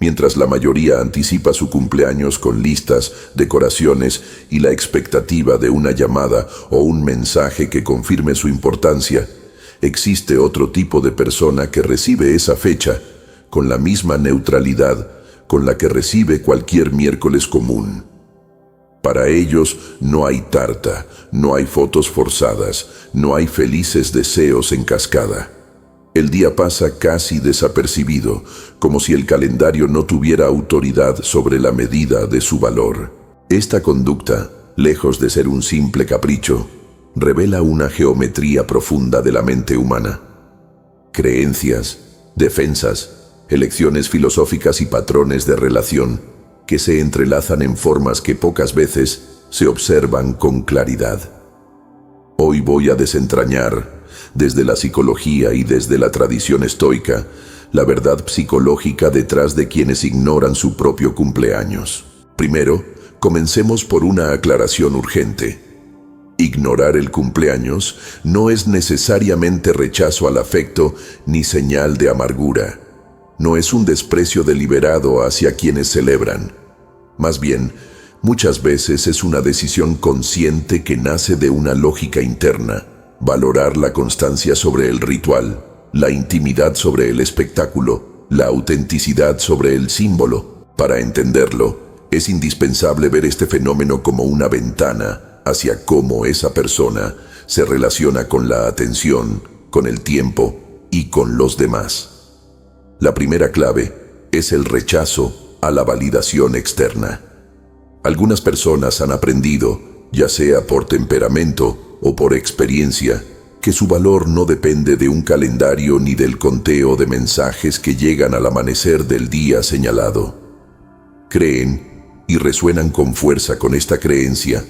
Mientras la mayoría anticipa su cumpleaños con listas, decoraciones y la expectativa de una llamada o un mensaje que confirme su importancia, existe otro tipo de persona que recibe esa fecha con la misma neutralidad con la que recibe cualquier miércoles común. Para ellos no hay tarta, no hay fotos forzadas, no hay felices deseos en cascada. El día pasa casi desapercibido, como si el calendario no tuviera autoridad sobre la medida de su valor. Esta conducta, lejos de ser un simple capricho, revela una geometría profunda de la mente humana. Creencias, defensas, elecciones filosóficas y patrones de relación que se entrelazan en formas que pocas veces se observan con claridad. Hoy voy a desentrañar, desde la psicología y desde la tradición estoica, la verdad psicológica detrás de quienes ignoran su propio cumpleaños. Primero, comencemos por una aclaración urgente. Ignorar el cumpleaños no es necesariamente rechazo al afecto ni señal de amargura. No es un desprecio deliberado hacia quienes celebran. Más bien, muchas veces es una decisión consciente que nace de una lógica interna. Valorar la constancia sobre el ritual, la intimidad sobre el espectáculo, la autenticidad sobre el símbolo. Para entenderlo, es indispensable ver este fenómeno como una ventana hacia cómo esa persona se relaciona con la atención, con el tiempo y con los demás. La primera clave es el rechazo a la validación externa. Algunas personas han aprendido, ya sea por temperamento o por experiencia, que su valor no depende de un calendario ni del conteo de mensajes que llegan al amanecer del día señalado. Creen, y resuenan con fuerza con esta creencia,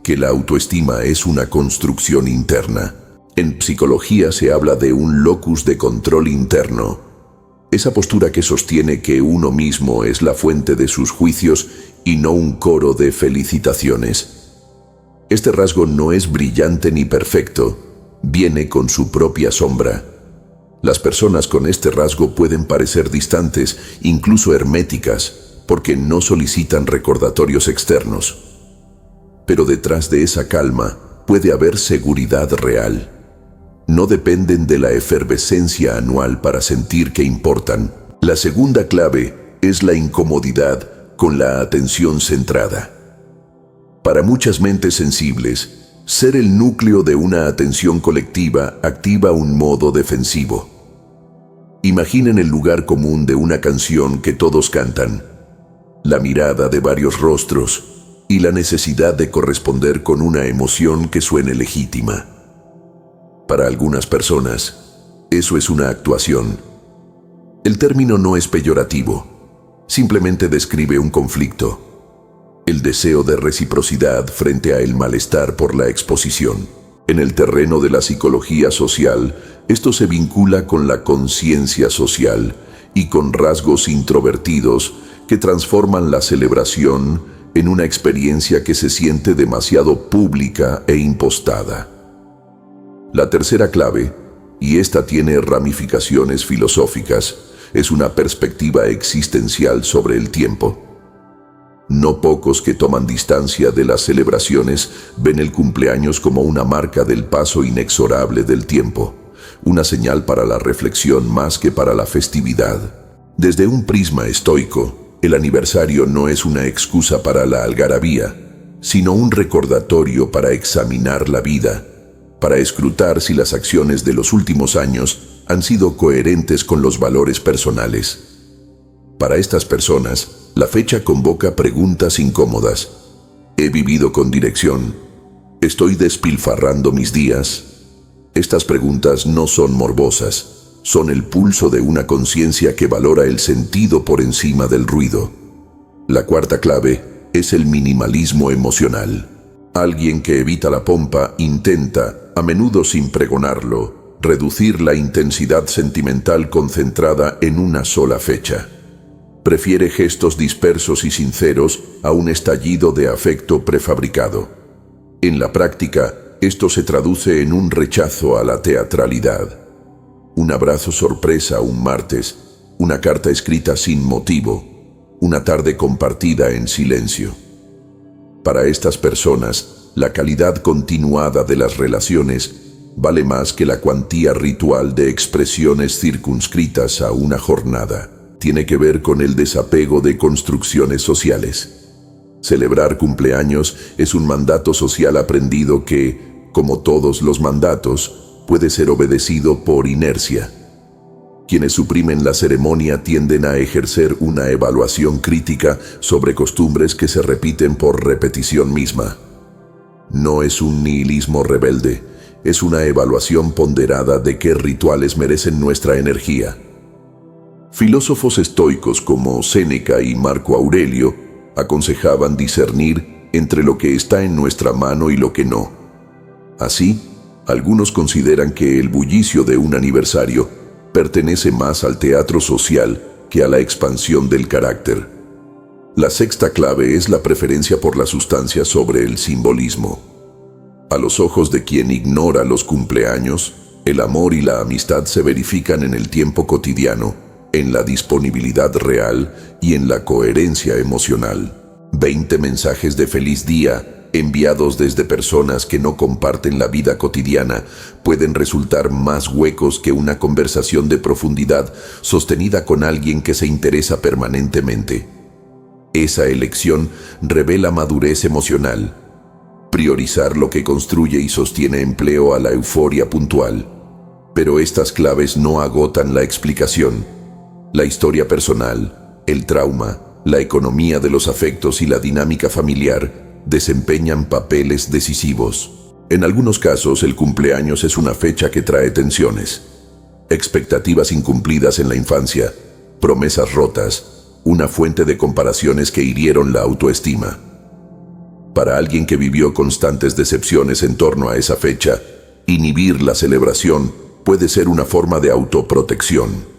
que la autoestima es una construcción interna. En psicología se habla de un locus de control interno. Esa postura que sostiene que uno mismo es la fuente de sus juicios y no un coro de felicitaciones. Este rasgo no es brillante ni perfecto, viene con su propia sombra. Las personas con este rasgo pueden parecer distantes, incluso herméticas, porque no solicitan recordatorios externos. Pero detrás de esa calma puede haber seguridad real. No dependen de la efervescencia anual para sentir que importan. La segunda clave es la incomodidad con la atención centrada. Para muchas mentes sensibles, ser el núcleo de una atención colectiva activa un modo defensivo. Imaginen el lugar común de una canción que todos cantan, la mirada de varios rostros y la necesidad de corresponder con una emoción que suene legítima. Para algunas personas, eso es una actuación. El término no es peyorativo, simplemente describe un conflicto. El deseo de reciprocidad frente a el malestar por la exposición. En el terreno de la psicología social, esto se vincula con la conciencia social y con rasgos introvertidos que transforman la celebración en una experiencia que se siente demasiado pública e impostada. La tercera clave, y esta tiene ramificaciones filosóficas, es una perspectiva existencial sobre el tiempo. No pocos que toman distancia de las celebraciones ven el cumpleaños como una marca del paso inexorable del tiempo, una señal para la reflexión más que para la festividad. Desde un prisma estoico, el aniversario no es una excusa para la algarabía, sino un recordatorio para examinar la vida, para escrutar si las acciones de los últimos años han sido coherentes con los valores personales. Para estas personas, la fecha convoca preguntas incómodas. ¿He vivido con dirección? ¿Estoy despilfarrando mis días? Estas preguntas no son morbosas, son el pulso de una conciencia que valora el sentido por encima del ruido. La cuarta clave es el minimalismo emocional. Alguien que evita la pompa intenta, a menudo sin pregonarlo, reducir la intensidad sentimental concentrada en una sola fecha. Prefiere gestos dispersos y sinceros a un estallido de afecto prefabricado. En la práctica, esto se traduce en un rechazo a la teatralidad. Un abrazo sorpresa un martes, una carta escrita sin motivo, una tarde compartida en silencio. Para estas personas, la calidad continuada de las relaciones vale más que la cuantía ritual de expresiones circunscritas a una jornada. Tiene que ver con el desapego de construcciones sociales. Celebrar cumpleaños es un mandato social aprendido que, como todos los mandatos, puede ser obedecido por inercia. Quienes suprimen la ceremonia tienden a ejercer una evaluación crítica sobre costumbres que se repiten por repetición misma. No es un nihilismo rebelde, es una evaluación ponderada de qué rituales merecen nuestra energía. Filósofos estoicos como Séneca y Marco Aurelio aconsejaban discernir entre lo que está en nuestra mano y lo que no. Así, algunos consideran que el bullicio de un aniversario pertenece más al teatro social que a la expansión del carácter. La sexta clave es la preferencia por la sustancia sobre el simbolismo. A los ojos de quien ignora los cumpleaños, el amor y la amistad se verifican en el tiempo cotidiano, en la disponibilidad real y en la coherencia emocional. 20 mensajes de feliz día, enviados desde personas que no comparten la vida cotidiana, pueden resultar más huecos que una conversación de profundidad sostenida con alguien que se interesa permanentemente. Esa elección revela madurez emocional. Priorizar lo que construye y sostiene empleo a la euforia puntual. Pero estas claves no agotan la explicación. La historia personal, el trauma, la economía de los afectos y la dinámica familiar desempeñan papeles decisivos. En algunos casos, el cumpleaños es una fecha que trae tensiones. Expectativas incumplidas en la infancia, promesas rotas, una fuente de comparaciones que hirieron la autoestima. Para alguien que vivió constantes decepciones en torno a esa fecha, inhibir la celebración puede ser una forma de autoprotección.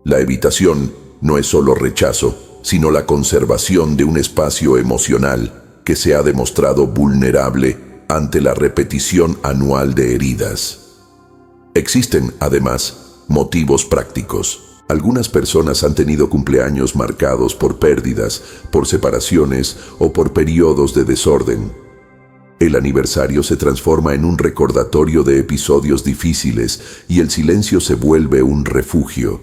La evitación no es solo rechazo, sino la conservación de un espacio emocional que se ha demostrado vulnerable ante la repetición anual de heridas. Existen, además, motivos prácticos. Algunas personas han tenido cumpleaños marcados por pérdidas, por separaciones o por periodos de desorden. El aniversario se transforma en un recordatorio de episodios difíciles y el silencio se vuelve un refugio.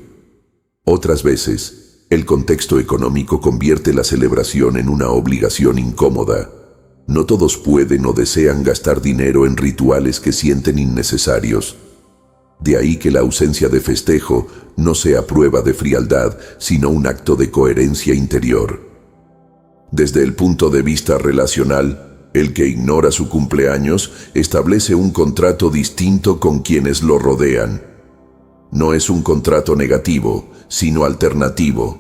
Otras veces, el contexto económico convierte la celebración en una obligación incómoda. No todos pueden o desean gastar dinero en rituales que sienten innecesarios. De ahí que la ausencia de festejo no sea prueba de frialdad, sino un acto de coherencia interior. Desde el punto de vista relacional, el que ignora su cumpleaños establece un contrato distinto con quienes lo rodean. No es un contrato negativo, sino alternativo.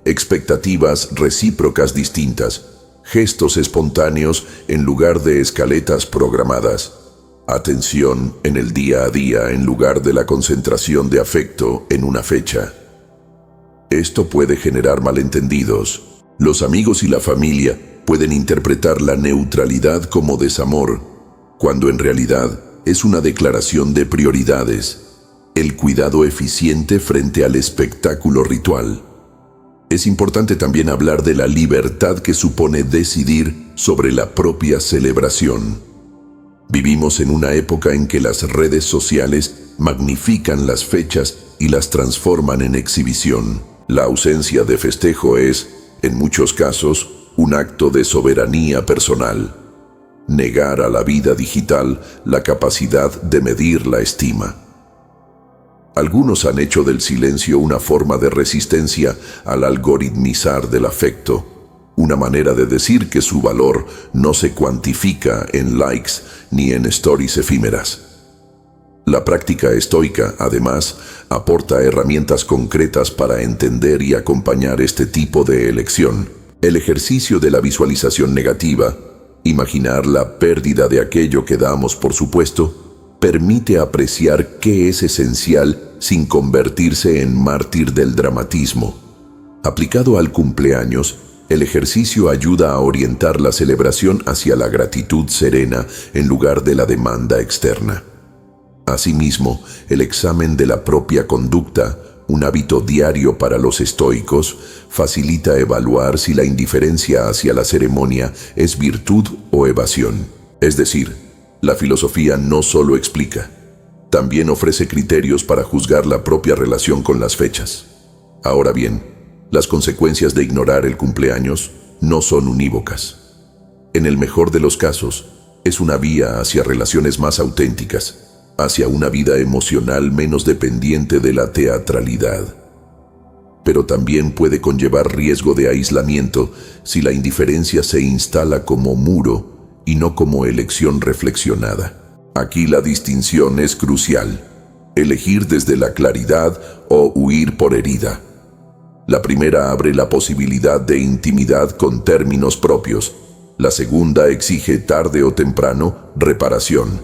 Expectativas recíprocas distintas, gestos espontáneos en lugar de escaletas programadas. Atención en el día a día en lugar de la concentración de afecto en una fecha. Esto puede generar malentendidos. Los amigos y la familia pueden interpretar la neutralidad como desamor, cuando en realidad es una declaración de prioridades, el cuidado eficiente frente al espectáculo ritual. Es importante también hablar de la libertad que supone decidir sobre la propia celebración. Vivimos en una época en que las redes sociales magnifican las fechas y las transforman en exhibición. La ausencia de festejo es, en muchos casos, un acto de soberanía personal. Negar a la vida digital la capacidad de medir la estima. Algunos han hecho del silencio una forma de resistencia al algoritmizar del afecto. Una manera de decir que su valor no se cuantifica en likes ni en stories efímeras. La práctica estoica, además, aporta herramientas concretas para entender y acompañar este tipo de elección. El ejercicio de la visualización negativa, imaginar la pérdida de aquello que damos por supuesto, permite apreciar qué es esencial sin convertirse en mártir del dramatismo. Aplicado al cumpleaños, el ejercicio ayuda a orientar la celebración hacia la gratitud serena en lugar de la demanda externa. Asimismo, el examen de la propia conducta, un hábito diario para los estoicos, facilita evaluar si la indiferencia hacia la ceremonia es virtud o evasión. Es decir, la filosofía no solo explica, también ofrece criterios para juzgar la propia relación con las fechas. Ahora bien, las consecuencias de ignorar el cumpleaños no son unívocas. En el mejor de los casos, es una vía hacia relaciones más auténticas, hacia una vida emocional menos dependiente de la teatralidad. Pero también puede conllevar riesgo de aislamiento si la indiferencia se instala como muro y no como elección reflexionada. Aquí la distinción es crucial: elegir desde la claridad o huir por herida. La primera abre la posibilidad de intimidad con términos propios. La segunda exige tarde o temprano reparación.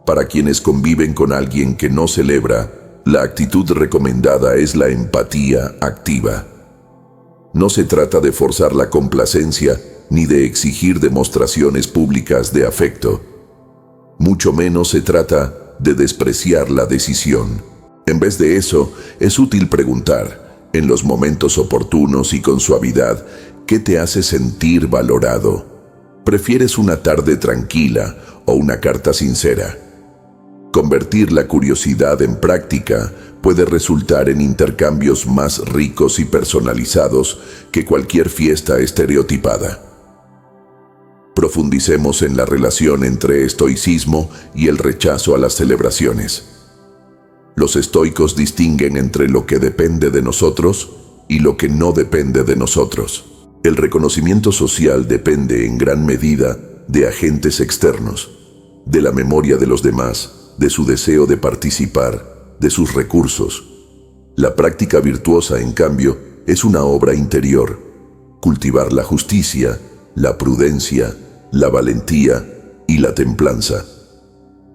Para quienes conviven con alguien que no celebra, la actitud recomendada es la empatía activa. No se trata de forzar la complacencia ni de exigir demostraciones públicas de afecto. Mucho menos se trata de despreciar la decisión. En vez de eso, es útil preguntar, en los momentos oportunos y con suavidad, ¿qué te hace sentir valorado? ¿Prefieres una tarde tranquila o una carta sincera? Convertir la curiosidad en práctica puede resultar en intercambios más ricos y personalizados que cualquier fiesta estereotipada. Profundicemos en la relación entre estoicismo y el rechazo a las celebraciones. Los estoicos distinguen entre lo que depende de nosotros y lo que no depende de nosotros. El reconocimiento social depende en gran medida de agentes externos, de la memoria de los demás, de su deseo de participar, de sus recursos. La práctica virtuosa, en cambio, es una obra interior. Cultivar la justicia, la prudencia, la valentía y la templanza.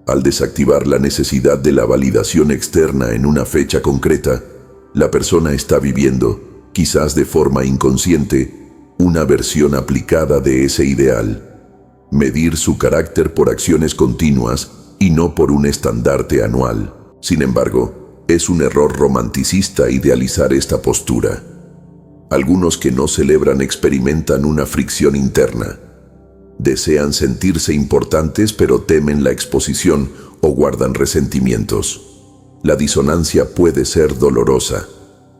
Al desactivar la necesidad de la validación externa en una fecha concreta, la persona está viviendo, quizás de forma inconsciente, una versión aplicada de ese ideal. Medir su carácter por acciones continuas y no por un estandarte anual. Sin embargo, es un error romanticista idealizar esta postura. Algunos que no celebran experimentan una fricción interna. Desean sentirse importantes pero temen la exposición o guardan resentimientos. La disonancia puede ser dolorosa.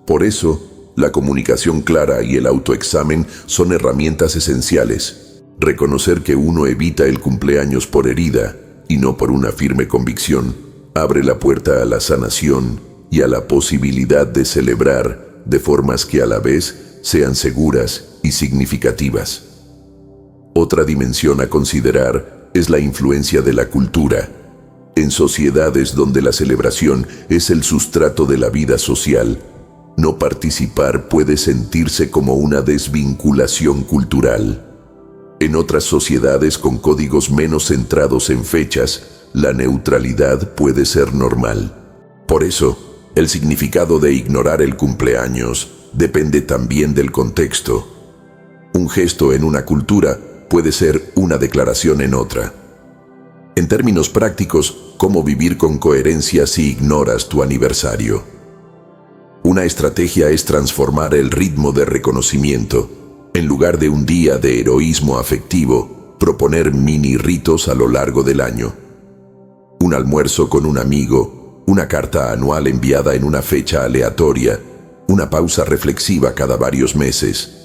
Por eso, la comunicación clara y el autoexamen son herramientas esenciales. Reconocer que uno evita el cumpleaños por herida y no por una firme convicción, abre la puerta a la sanación y a la posibilidad de celebrar de formas que a la vez sean seguras y significativas. Otra dimensión a considerar es la influencia de la cultura. En sociedades donde la celebración es el sustrato de la vida social, no participar puede sentirse como una desvinculación cultural. En otras sociedades con códigos menos centrados en fechas, la neutralidad puede ser normal. Por eso, el significado de ignorar el cumpleaños depende también del contexto. Un gesto en una cultura puede ser una declaración en otra. En términos prácticos, ¿cómo vivir con coherencia si ignoras tu aniversario? Una estrategia es transformar el ritmo de reconocimiento. En lugar de un día de heroísmo afectivo, proponer mini ritos a lo largo del año. Un almuerzo con un amigo, una carta anual enviada en una fecha aleatoria, una pausa reflexiva cada varios meses.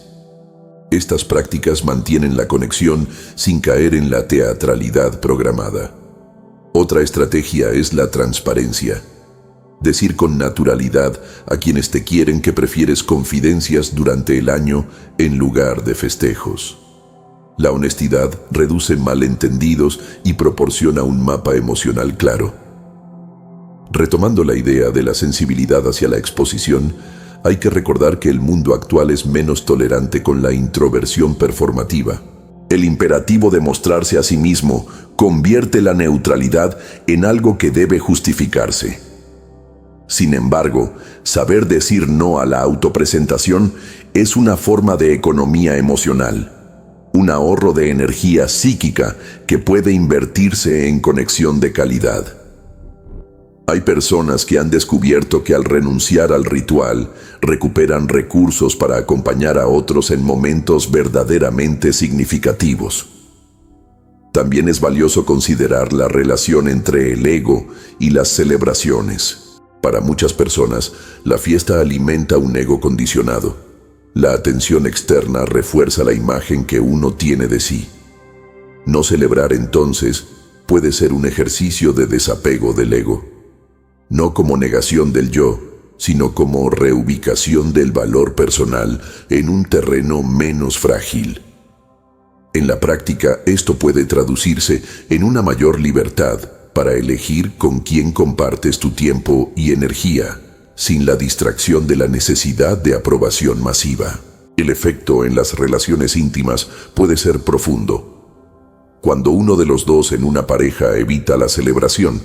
Estas prácticas mantienen la conexión sin caer en la teatralidad programada. Otra estrategia es la transparencia. Decir con naturalidad a quienes te quieren que prefieres confidencias durante el año en lugar de festejos. La honestidad reduce malentendidos y proporciona un mapa emocional claro. Retomando la idea de la sensibilidad hacia la exposición, hay que recordar que el mundo actual es menos tolerante con la introversión performativa. El imperativo de mostrarse a sí mismo convierte la neutralidad en algo que debe justificarse. Sin embargo, saber decir no a la autopresentación es una forma de economía emocional, un ahorro de energía psíquica que puede invertirse en conexión de calidad. Hay personas que han descubierto que al renunciar al ritual, recuperan recursos para acompañar a otros en momentos verdaderamente significativos. También es valioso considerar la relación entre el ego y las celebraciones. Para muchas personas, la fiesta alimenta un ego condicionado. La atención externa refuerza la imagen que uno tiene de sí. No celebrar entonces puede ser un ejercicio de desapego del ego. No como negación del yo, sino como reubicación del valor personal en un terreno menos frágil. En la práctica, esto puede traducirse en una mayor libertad para elegir con quién compartes tu tiempo y energía, sin la distracción de la necesidad de aprobación masiva. El efecto en las relaciones íntimas puede ser profundo. Cuando uno de los dos en una pareja evita la celebración,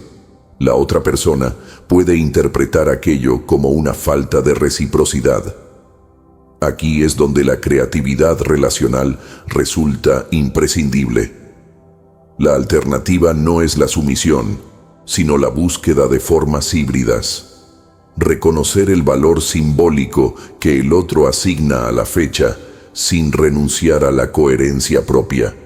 la otra persona puede interpretar aquello como una falta de reciprocidad. Aquí es donde la creatividad relacional resulta imprescindible. La alternativa no es la sumisión, sino la búsqueda de formas híbridas. Reconocer el valor simbólico que el otro asigna a la fecha sin renunciar a la coherencia propia.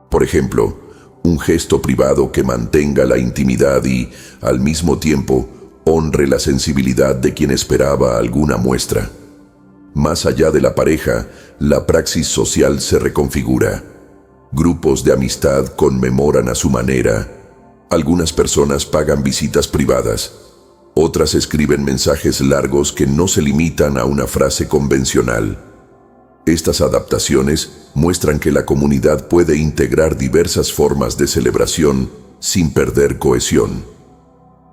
Por ejemplo, un gesto privado que mantenga la intimidad y, al mismo tiempo, honre la sensibilidad de quien esperaba alguna muestra. Más allá de la pareja, la praxis social se reconfigura. Grupos de amistad conmemoran a su manera. Algunas personas pagan visitas privadas. Otras escriben mensajes largos que no se limitan a una frase convencional. Estas adaptaciones muestran que la comunidad puede integrar diversas formas de celebración sin perder cohesión.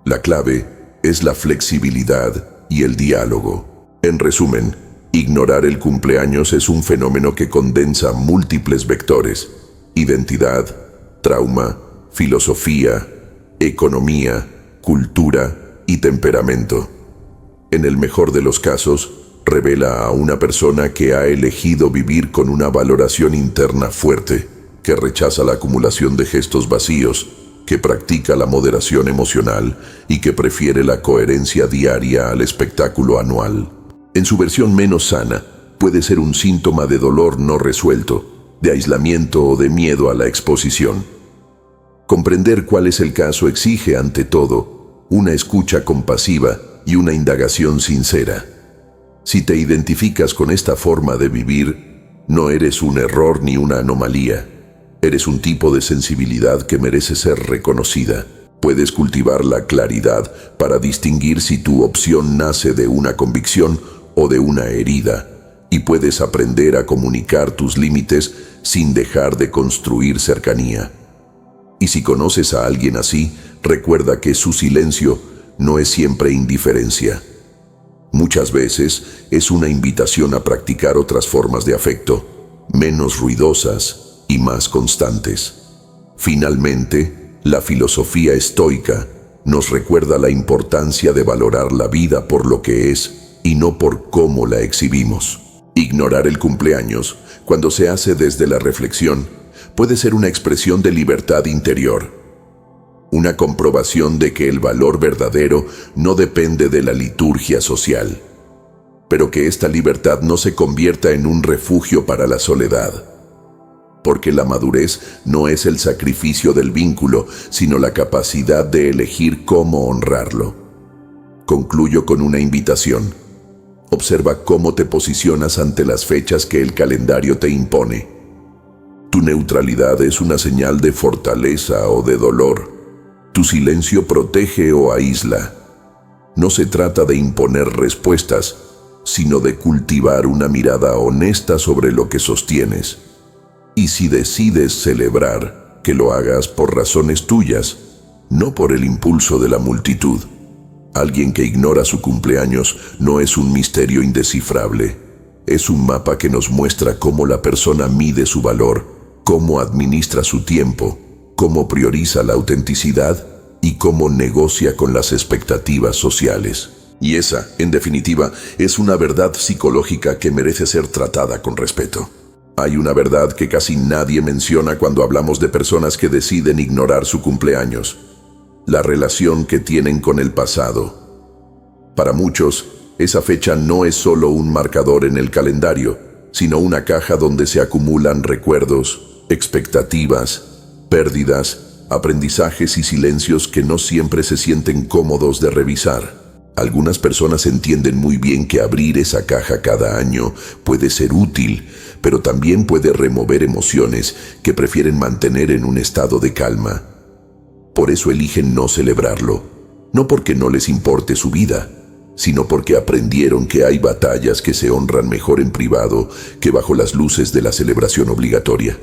La clave es la flexibilidad y el diálogo. En resumen, ignorar el cumpleaños es un fenómeno que condensa múltiples vectores: identidad, trauma, filosofía, economía, cultura y temperamento. En el mejor de los casos, revela a una persona que ha elegido vivir con una valoración interna fuerte, que rechaza la acumulación de gestos vacíos, que practica la moderación emocional y que prefiere la coherencia diaria al espectáculo anual. En su versión menos sana, puede ser un síntoma de dolor no resuelto, de aislamiento o de miedo a la exposición. Comprender cuál es el caso exige, ante todo, una escucha compasiva y una indagación sincera. Si te identificas con esta forma de vivir, no eres un error ni una anomalía. Eres un tipo de sensibilidad que merece ser reconocida. Puedes cultivar la claridad para distinguir si tu opción nace de una convicción o de una herida, y puedes aprender a comunicar tus límites sin dejar de construir cercanía. Y si conoces a alguien así, recuerda que su silencio no es siempre indiferencia. Muchas veces es una invitación a practicar otras formas de afecto, menos ruidosas y más constantes. Finalmente, la filosofía estoica nos recuerda la importancia de valorar la vida por lo que es y no por cómo la exhibimos. Ignorar el cumpleaños, cuando se hace desde la reflexión, puede ser una expresión de libertad interior. Una comprobación de que el valor verdadero no depende de la liturgia social, pero que esta libertad no se convierta en un refugio para la soledad. Porque la madurez no es el sacrificio del vínculo, sino la capacidad de elegir cómo honrarlo. Concluyo con una invitación. Observa cómo te posicionas ante las fechas que el calendario te impone. Tu neutralidad es una señal de fortaleza o de dolor. Tu silencio protege o aísla. No se trata de imponer respuestas, sino de cultivar una mirada honesta sobre lo que sostienes. Y si decides celebrar, que lo hagas por razones tuyas, no por el impulso de la multitud. Alguien que ignora su cumpleaños no es un misterio indescifrable. Es un mapa que nos muestra cómo la persona mide su valor, cómo administra su tiempo, cómo prioriza la autenticidad y cómo negocia con las expectativas sociales. Y esa, en definitiva, es una verdad psicológica que merece ser tratada con respeto. Hay una verdad que casi nadie menciona cuando hablamos de personas que deciden ignorar su cumpleaños. la relación que tienen con el pasado. Para muchos, esa fecha no es solo un marcador en el calendario, sino una caja donde se acumulan recuerdos, expectativas, pérdidas, aprendizajes y silencios que no siempre se sienten cómodos de revisar. Algunas personas entienden muy bien que abrir esa caja cada año puede ser útil, pero también puede remover emociones que prefieren mantener en un estado de calma. Por eso eligen no celebrarlo, no porque no les importe su vida, sino porque aprendieron que hay batallas que se honran mejor en privado que bajo las luces de la celebración obligatoria.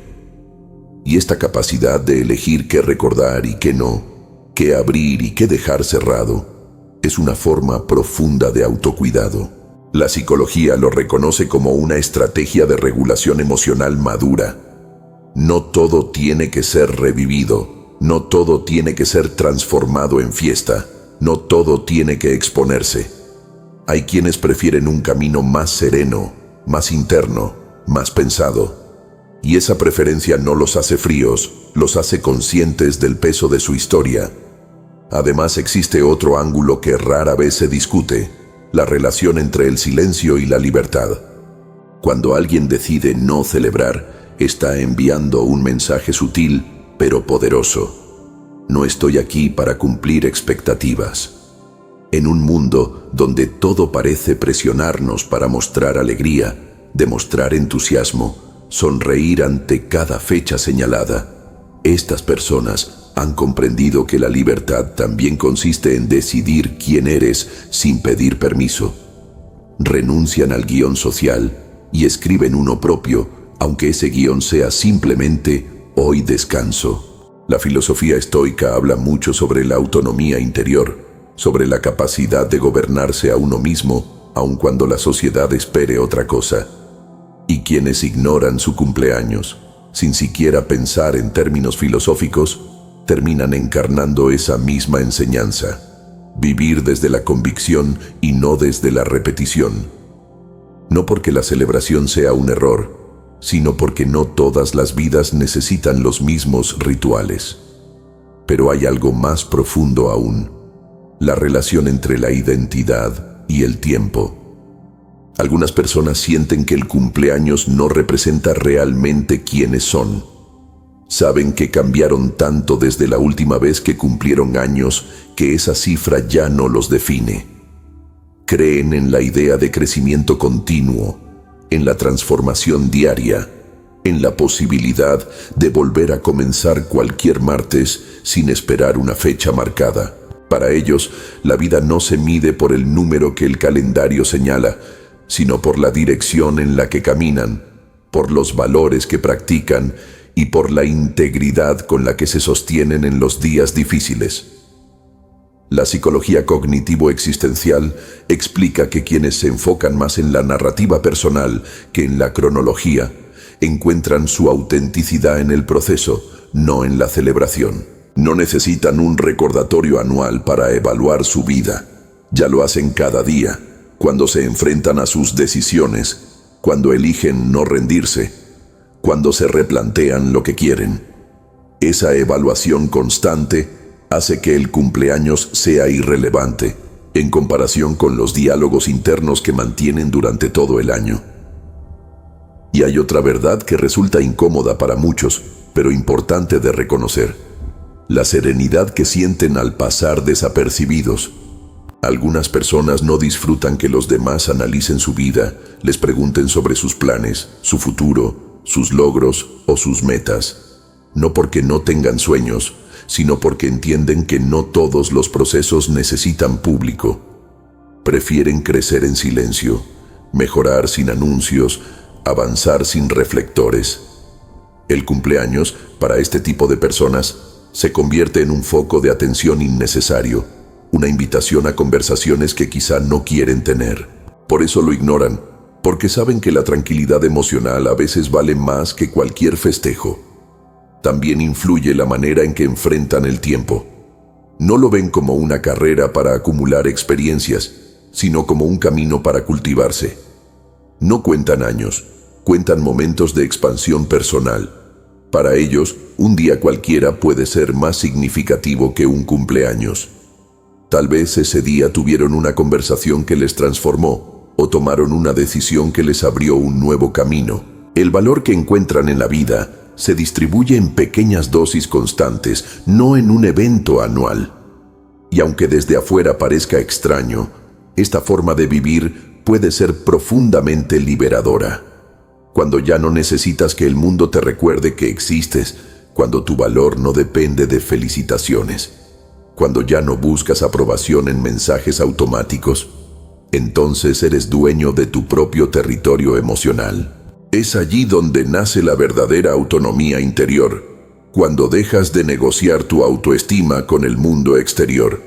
Y esta capacidad de elegir qué recordar y qué no, qué abrir y qué dejar cerrado, es una forma profunda de autocuidado. La psicología lo reconoce como una estrategia de regulación emocional madura. No todo tiene que ser revivido, no todo tiene que ser transformado en fiesta, no todo tiene que exponerse. Hay quienes prefieren un camino más sereno, más interno, más pensado. Y esa preferencia no los hace fríos, los hace conscientes del peso de su historia. Además, existe otro ángulo que rara vez se discute: la relación entre el silencio y la libertad. Cuando alguien decide no celebrar, está enviando un mensaje sutil, pero poderoso. No estoy aquí para cumplir expectativas. En un mundo donde todo parece presionarnos para mostrar alegría, demostrar entusiasmo, sonreír ante cada fecha señalada, estas personas han comprendido que la libertad también consiste en decidir quién eres sin pedir permiso. Renuncian al guión social y escriben uno propio, aunque ese guión sea simplemente «hoy descanso». La filosofía estoica habla mucho sobre la autonomía interior, sobre la capacidad de gobernarse a uno mismo, aun cuando la sociedad espere otra cosa. Y quienes ignoran su cumpleaños, sin siquiera pensar en términos filosóficos, terminan encarnando esa misma enseñanza: vivir desde la convicción y no desde la repetición. No porque la celebración sea un error, sino porque no todas las vidas necesitan los mismos rituales. Pero hay algo más profundo aún: la relación entre la identidad y el tiempo. Algunas personas sienten que el cumpleaños no representa realmente quiénes son. Saben que cambiaron tanto desde la última vez que cumplieron años que esa cifra ya no los define. Creen en la idea de crecimiento continuo, en la transformación diaria, en la posibilidad de volver a comenzar cualquier martes sin esperar una fecha marcada. Para ellos, la vida no se mide por el número que el calendario señala, sino por la dirección en la que caminan, por los valores que practican y por la integridad con la que se sostienen en los días difíciles. La psicología cognitivo-existencial explica que quienes se enfocan más en la narrativa personal que en la cronología encuentran su autenticidad en el proceso, no en la celebración. No necesitan un recordatorio anual para evaluar su vida. Ya lo hacen cada día, cuando se enfrentan a sus decisiones, cuando eligen no rendirse, cuando se replantean lo que quieren. Esa evaluación constante hace que el cumpleaños sea irrelevante en comparación con los diálogos internos que mantienen durante todo el año. Y hay otra verdad que resulta incómoda para muchos, pero importante de reconocer: la serenidad que sienten al pasar desapercibidos. Algunas personas no disfrutan que los demás analicen su vida, les pregunten sobre sus planes, su futuro, sus logros o sus metas, no porque no tengan sueños, sino porque entienden que no todos los procesos necesitan público. Prefieren crecer en silencio, mejorar sin anuncios, avanzar sin reflectores. El cumpleaños, para este tipo de personas, se convierte en un foco de atención innecesario, una invitación a conversaciones que quizá no quieren tener. Por eso lo ignoran, porque saben que la tranquilidad emocional a veces vale más que cualquier festejo. También influye la manera en que enfrentan el tiempo. No lo ven como una carrera para acumular experiencias, sino como un camino para cultivarse. No cuentan años, cuentan momentos de expansión personal. Para ellos, un día cualquiera puede ser más significativo que un cumpleaños. Tal vez ese día tuvieron una conversación que les transformó, o tomaron una decisión que les abrió un nuevo camino. El valor que encuentran en la vida se distribuye en pequeñas dosis constantes, no en un evento anual. Y aunque desde afuera parezca extraño, esta forma de vivir puede ser profundamente liberadora. Cuando ya no necesitas que el mundo te recuerde que existes, cuando tu valor no depende de felicitaciones, cuando ya no buscas aprobación en mensajes automáticos, entonces eres dueño de tu propio territorio emocional. Es allí donde nace la verdadera autonomía interior, cuando dejas de negociar tu autoestima con el mundo exterior.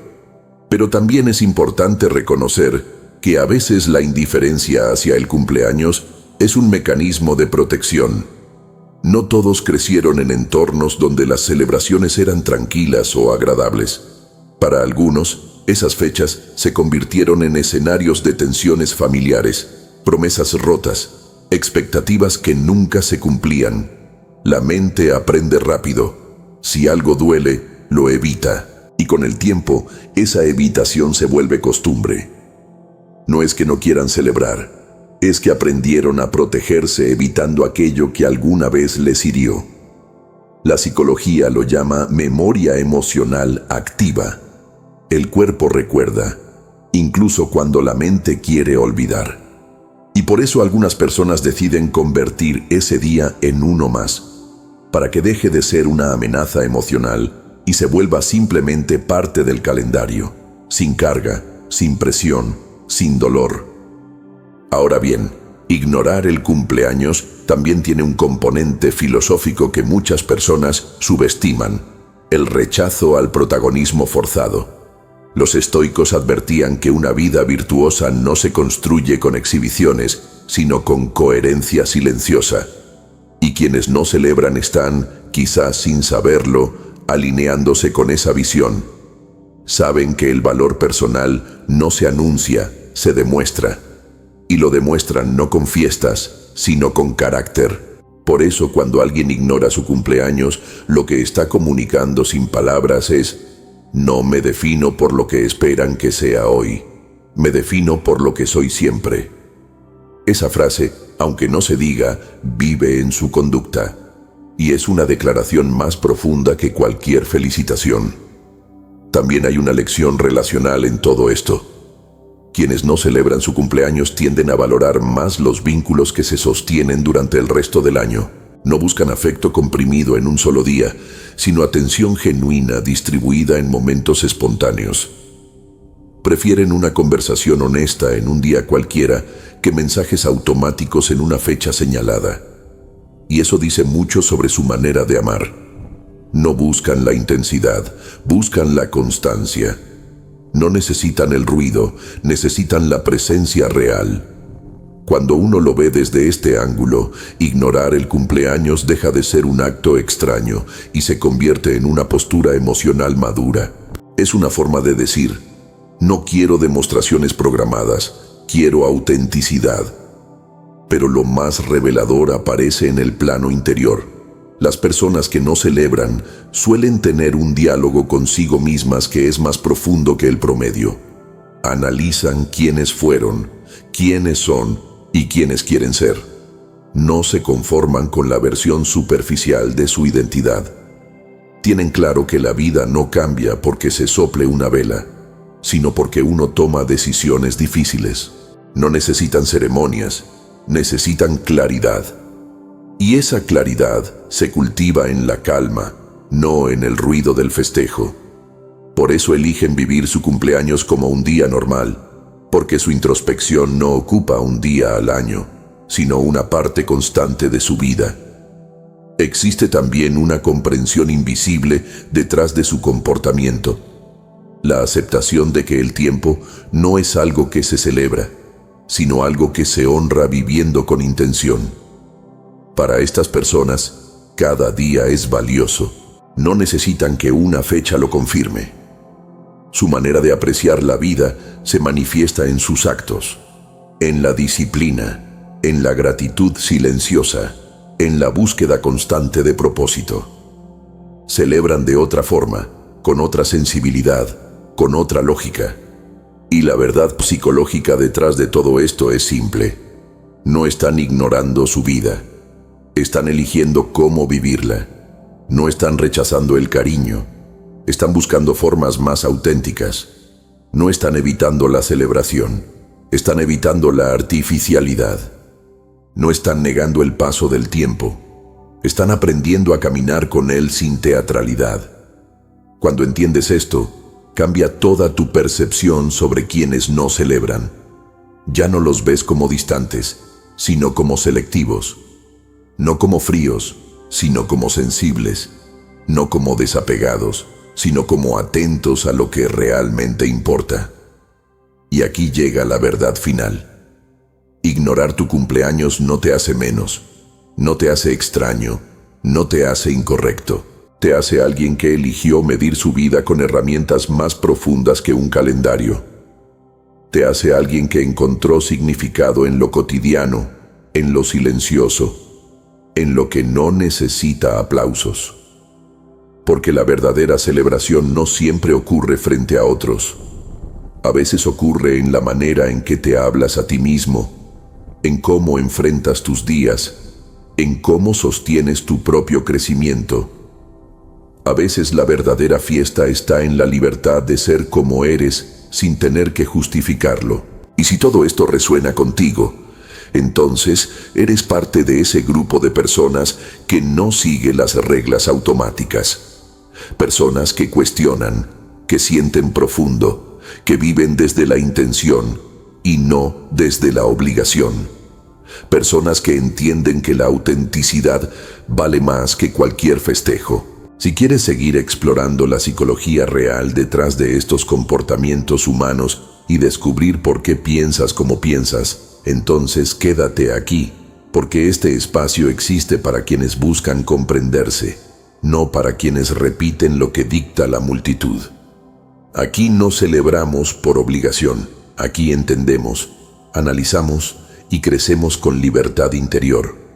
Pero también es importante reconocer que a veces la indiferencia hacia el cumpleaños es un mecanismo de protección. No todos crecieron en entornos donde las celebraciones eran tranquilas o agradables. Para algunos, esas fechas se convirtieron en escenarios de tensiones familiares, promesas rotas, expectativas que nunca se cumplían. La mente aprende rápido. Si algo duele, lo evita. Y con el tiempo, esa evitación se vuelve costumbre. No es que no quieran celebrar, es que aprendieron a protegerse evitando aquello que alguna vez les hirió. La psicología lo llama memoria emocional activa. El cuerpo recuerda, incluso cuando la mente quiere olvidar. Y por eso algunas personas deciden convertir ese día en uno más, para que deje de ser una amenaza emocional y se vuelva simplemente parte del calendario, sin carga, sin presión, sin dolor. Ahora bien, ignorar el cumpleaños también tiene un componente filosófico que muchas personas subestiman: el rechazo al protagonismo forzado. Los estoicos advertían que una vida virtuosa no se construye con exhibiciones, sino con coherencia silenciosa. Y quienes no celebran están, quizás sin saberlo, alineándose con esa visión. Saben que el valor personal no se anuncia, se demuestra. Y lo demuestran no con fiestas, sino con carácter. Por eso cuando alguien ignora su cumpleaños, lo que está comunicando sin palabras es: no me defino por lo que esperan que sea hoy, me defino por lo que soy siempre. Esa frase, aunque no se diga, vive en su conducta, y es una declaración más profunda que cualquier felicitación. También hay una lección relacional en todo esto. Quienes no celebran su cumpleaños tienden a valorar más los vínculos que se sostienen durante el resto del año. No buscan afecto comprimido en un solo día, sino atención genuina distribuida en momentos espontáneos. Prefieren una conversación honesta en un día cualquiera que mensajes automáticos en una fecha señalada. Y eso dice mucho sobre su manera de amar. No buscan la intensidad, buscan la constancia. No necesitan el ruido, necesitan la presencia real. Cuando uno lo ve desde este ángulo, ignorar el cumpleaños deja de ser un acto extraño y se convierte en una postura emocional madura. Es una forma de decir: no quiero demostraciones programadas, quiero autenticidad. Pero lo más revelador aparece en el plano interior. Las personas que no celebran suelen tener un diálogo consigo mismas que es más profundo que el promedio. Analizan quiénes fueron, quiénes son y quiénes quieren ser. No se conforman con la versión superficial de su identidad. Tienen claro que la vida no cambia porque se sople una vela, sino porque uno toma decisiones difíciles. No necesitan ceremonias, necesitan claridad. Y esa claridad se cultiva en la calma, no en el ruido del festejo. Por eso eligen vivir su cumpleaños como un día normal, porque su introspección no ocupa un día al año, sino una parte constante de su vida. Existe también una comprensión invisible detrás de su comportamiento. La aceptación de que el tiempo no es algo que se celebra, sino algo que se honra viviendo con intención. Para estas personas, cada día es valioso. No necesitan que una fecha lo confirme. Su manera de apreciar la vida se manifiesta en sus actos, en la disciplina, en la gratitud silenciosa en la búsqueda constante de propósito. Celebran de otra forma, con otra sensibilidad, con otra lógica. Y la verdad psicológica detrás de todo esto es simple. No están ignorando su vida. Están eligiendo cómo vivirla. No están rechazando el cariño. Están buscando formas más auténticas. No están evitando la celebración. Están evitando la artificialidad. No están negando el paso del tiempo. Están aprendiendo a caminar con él sin teatralidad. Cuando entiendes esto, cambia toda tu percepción sobre quienes no celebran. Ya no los ves como distantes, sino como selectivos. No como fríos, sino como sensibles. No como desapegados, sino como atentos a lo que realmente importa. Y aquí llega la verdad final. Ignorar tu cumpleaños no te hace menos, no te hace extraño, no te hace incorrecto. Te hace alguien que eligió medir su vida con herramientas más profundas que un calendario. Te hace alguien que encontró significado en lo cotidiano, en lo silencioso, en lo que no necesita aplausos. Porque la verdadera celebración no siempre ocurre frente a otros. A veces ocurre en la manera en que te hablas a ti mismo, en cómo enfrentas tus días, en cómo sostienes tu propio crecimiento. A veces la verdadera fiesta está en la libertad de ser como eres sin tener que justificarlo. Y si todo esto resuena contigo, entonces eres parte de ese grupo de personas que no sigue las reglas automáticas. Personas que cuestionan, que sienten profundo, que viven desde la intención y no desde la obligación. Personas que entienden que la autenticidad vale más que cualquier festejo. Si quieres seguir explorando la psicología real detrás de estos comportamientos humanos y descubrir por qué piensas como piensas, entonces quédate aquí, porque este espacio existe para quienes buscan comprenderse, no para quienes repiten lo que dicta la multitud. Aquí no celebramos por obligación, aquí entendemos, analizamos y crecemos con libertad interior.